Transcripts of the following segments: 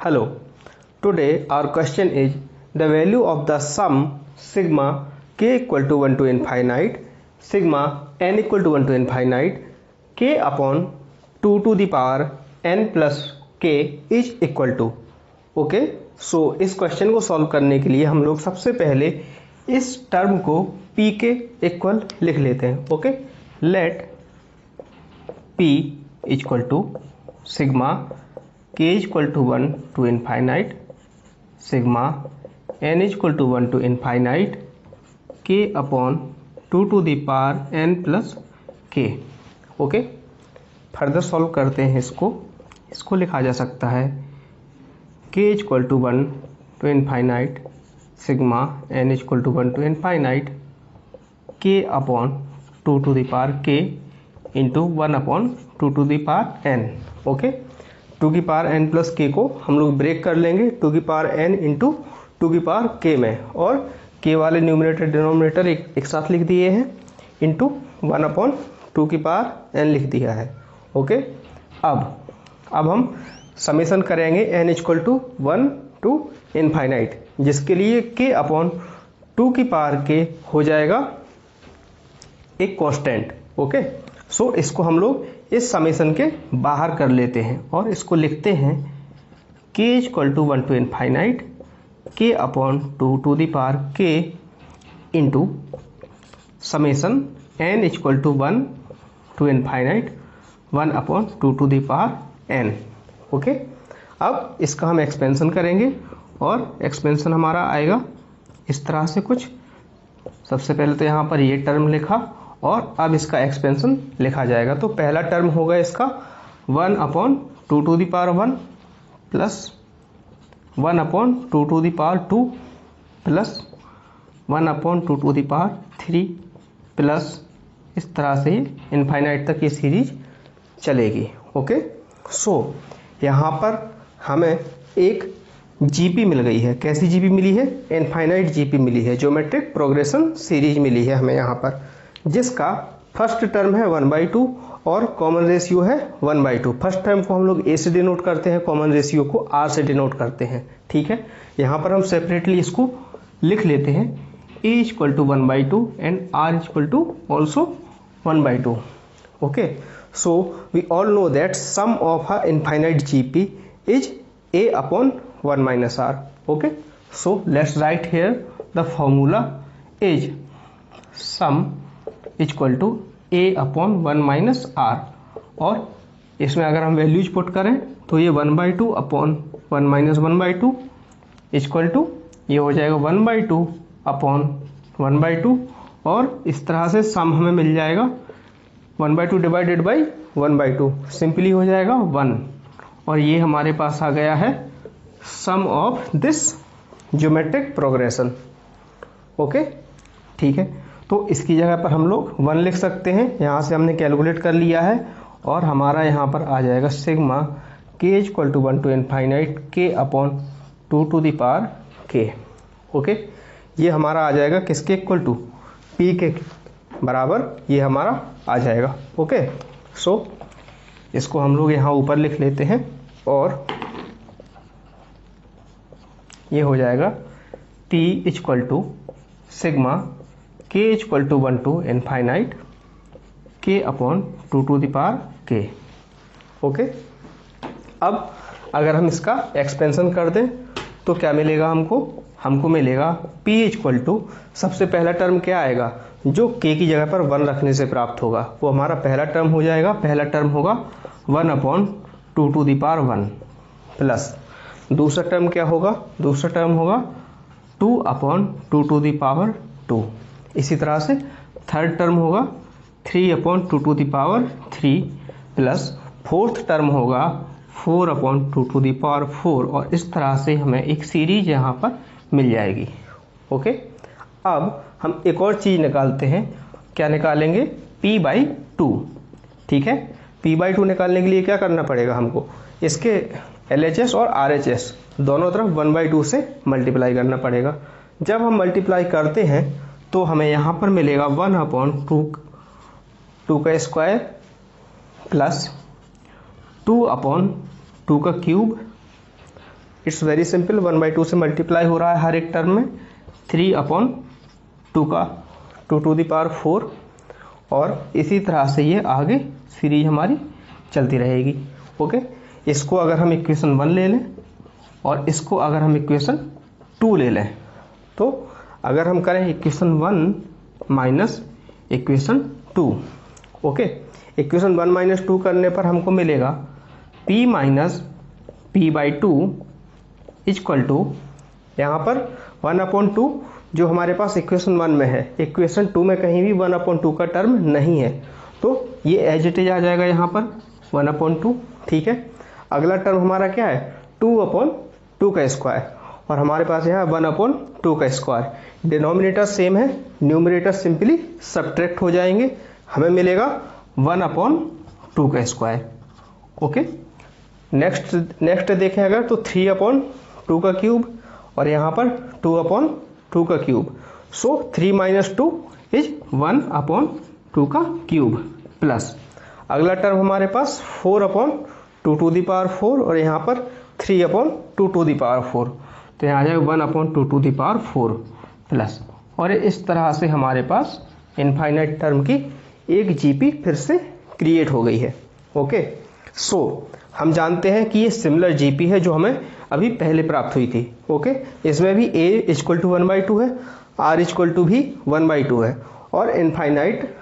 Hello, today our question is the value of the sum sigma k equal to 1 to infinite, sigma n equal to 1 to infinite, k upon 2 to the power n plus k is equal to. Okay, so इस question को solve करने के लिए हम लोग सबसे पहले इस टर्म को p के इक्वल लिख लेते हैं. Okay, let p equal to sigma k equal to 1 to infinite, sigma n equal to 1 to infinite, k upon 2 to the power n plus k. Okay, further solve करते हैं इसको लिखा जा सकता है k equal to 1 to infinite, sigma n equal to 1 to infinite, k upon 2 to the power k into 1 upon 2 to the power n. Okay, 2 की power n plus k को हम लोग ब्रेक कर लेंगे 2 की पावर n इंटू 2 की power k में, और k वाले न्यूमरेटर डिनोमिनेटर एक साथ लिख दिए हैं इंटू 1 अपॉन 2 की पावर n लिख दिया है. ओके, अब हम समेशन करेंगे n equal to 1 to infinite, जिसके लिए k अपॉन 2 की पावर k हो जाएगा एक कांस्टेंट. ओके, सो इसको हम लोग इस समेशन के बाहर कर लेते हैं और इसको लिखते हैं k equal to 1 to infinite, k upon 2 to the power k into summation n equal to 1 to infinite 1 upon 2 to the power n. Okay, अब इसका हम एक्सपेंशन करेंगे और एक्सपेंशन हमारा आएगा इस तरह से कुछ. सबसे पहले तो यहाँ पर ये टर्म लिखा और अब इसका एक्सपेंशन लिखा जाएगा. तो पहला टर्म होगा इसका 1 upon 2 to the power 1 plus 1 upon 2 to the power 2 plus 1 upon 2 to the power 3 plus इस तरह से इनफाइनाइट तक ये सीरीज चलेगी. ओके, सो यहाँ पर हमें एक जीपी मिल गई है. कैसी जीपी मिली है? इनफाइनाइट जीपी मिली है, ज्योमेट्रिक प्रोग्रेशन सीरीज मिली है हमें यहाँ पर, जिसका फर्स्ट टर्म है 1/2 और कॉमन रेशियो है 1/2. फर्स्ट टर्म को हम लोग a से डिनोट करते हैं, कॉमन रेशियो को r से डिनोट करते हैं. ठीक है, यहाँ पर हम सेपरेटली इसको लिख लेते हैं a equal to 1/2 and r equal to also 1/2. Okay, so we all know that sum of a infinite GP is a upon 1 minus r. Okay, so let's write here the formula is sum equal to a upon 1 minus r, और इसमें अगर हम values put करें तो ये 1/2 upon 1 minus 1/2 equal to ये हो जाएगा 1/2 अपॉन 1/2, और इस तरह से सम हमें मिल जाएगा 1/2 डिवाइडेड बाई 1/2, सिंपली हो जाएगा 1, और ये हमारे पास आ गया है sum of this geometric progression. Okay, ठीक है, तो इसकी जगह पर हम लोग 1 लिख सकते हैं. यहाँ से हमने कैलकुलेट कर लिया है और हमारा यहाँ पर आ जाएगा sigma k equal to 1 to infinite k upon 2 to the power k. Okay, ये हमारा आ जाएगा किसके इक्वल टू? p के बराबर ये हमारा आ जाएगा. ओके, सो इसको हम लोग यहाँ ऊपर लिख लेते हैं और ये हो जाएगा t equal to sigma k equal to 1 to infinite k upon 2 to the power k. Okay, अब अगर हम इसका एक्सपेंशन कर दें तो क्या मिलेगा हमको मिलेगा p इक्वल टू, सबसे पहला टर्म क्या आएगा जो k की जगह पर 1 रखने से प्राप्त होगा, वो हमारा पहला टर्म हो जाएगा. पहला टर्म होगा 1 upon 2 to the power 1 plus दूसरा टर्म क्या होगा? दूसरा टर्म होगा 2 अपॉन 2 टू द पावर 2. इसी तरह से थर्ड टर्म होगा 3 upon 2 to the power 3 plus fourth term होगा 4 अपॉन 2 टू द पावर 4, और इस तरह से हमें एक सीरीज यहाँ पर मिल जाएगी. ओके, अब हम एक और चीज़ निकालते हैं. क्या निकालेंगे? p/2. ठीक है, p/2 निकालने के लिए क्या करना पड़ेगा हमको? इसके LHS और RHS दोनों तरफ 1/2 से मल्टीप्लाई करना पड़ेगा. जब हम मल्टीप्लाई करते हैं तो हमें यहाँ पर मिलेगा 1 अपॉन 2 का स्क्वायर प्लस 2 अपॉन 2 का क्यूब इट्स वेरी सिंपल, 1/2 से मल्टीप्लाई हो रहा है हर एक टर्म में, 3/2 का 2 to the power 4, और इसी तरह से ये आगे सीरीज हमारी चलती रहेगी। ओके, इसको अगर हम इक्वेशन 1 ले लें और इसको अगर हम इक्वेशन 2 ले लें, तो अगर हम करें equation 1 minus equation 2, okay, equation 1 minus 2 करने पर हमको मिलेगा p minus p/2 equal to, यहाँ पर 1/2 जो हमारे पास इक्वेशन 1 में है, इक्वेशन 2 में कहीं भी 1/2 का टर्म नहीं है, तो ये एज इट इज आ जाएगा यहाँ पर 1/2। ठीक है, अगला टर्म हमारा क्या है, 2/2 का स्क्वायर, और हमारे पास यहाँ 1/2 का स्क्वायर। डिनोमिनेटर सेम है, न्यूमरेटर सिंपली सब्ट्रैक्ट हो जाएंगे, हमें मिलेगा 1/2 का स्क्वायर। ओके, नेक्स्ट देखें अगर, तो 3/2 का क्यूब, और यहाँ पर 2/2 का क्यूब। सो 3 माइनस 2 इज 1/2 का क्यूब, प्लस अगला टर्म हमारे पास 4/2 to the power 4, और यहाँ पर 3/2 to the power 4, तो यहाँ आ जाएगा 1/2 to the power 4 प्लस, और इस तरह से हमारे पास इनफाइनाइट टर्म की एक जीपी फिर से क्रिएट हो गई है। ओके, सो हम जानते हैं कि ये सिमिलर जीपी है जो हमें अभी पहले प्राप्त हुई थी। ओके, इसमें भी a इक्वल टू 1/2 है, r इक्वल टू भी 1/2 है, और इनफाइनाइट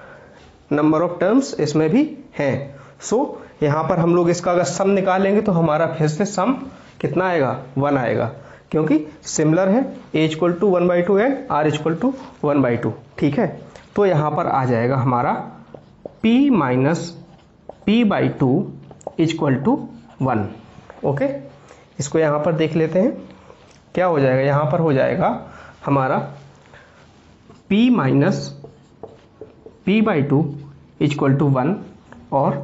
नंबर ऑफ टर्म्स इसमें भी हैं। सो यहाँ पर हम लोग इसका अगर सम निकालेंगे तो हमारा फिर से सम कितना आएगा, 1 आएगा, क्योंकि सिमिलर है, a equal to 1/2 and r equal to 1/2। ठीक है, तो यहाँ पर आ जाएगा हमारा p minus p/2 equal to 1। Okay, इसको यहाँ पर देख लेते हैं क्या हो जाएगा। यहाँ पर हो जाएगा हमारा p minus p/2 equal to 1, और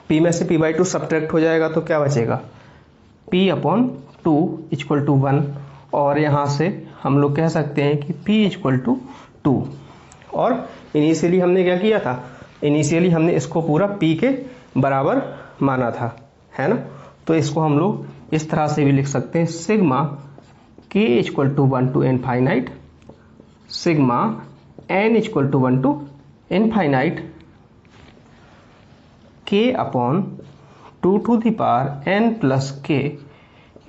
p में से p/2 सब्ट्रैक्ट हो जाएगा तो क्या बचेगा, p/2 इक्वल टू 1, और यहाँ से हम लोग कह सकते हैं कि p इक्वल टू 2। और इनिशियली हमने क्या किया था, इनिशियली हमने इसको पूरा p के बराबर माना था, है ना, तो इसको हम लोग इस तरह से भी लिख सकते हैं, sigma k equal to 1 to infinite, sigma n equal to 1 to infinite k/2 to the power n plus k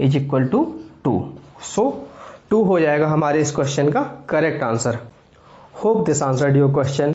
is equal to 2। So 2 हो जाएगा हमारे इस क्वेश्चन का correct answer. Hope this answered your question.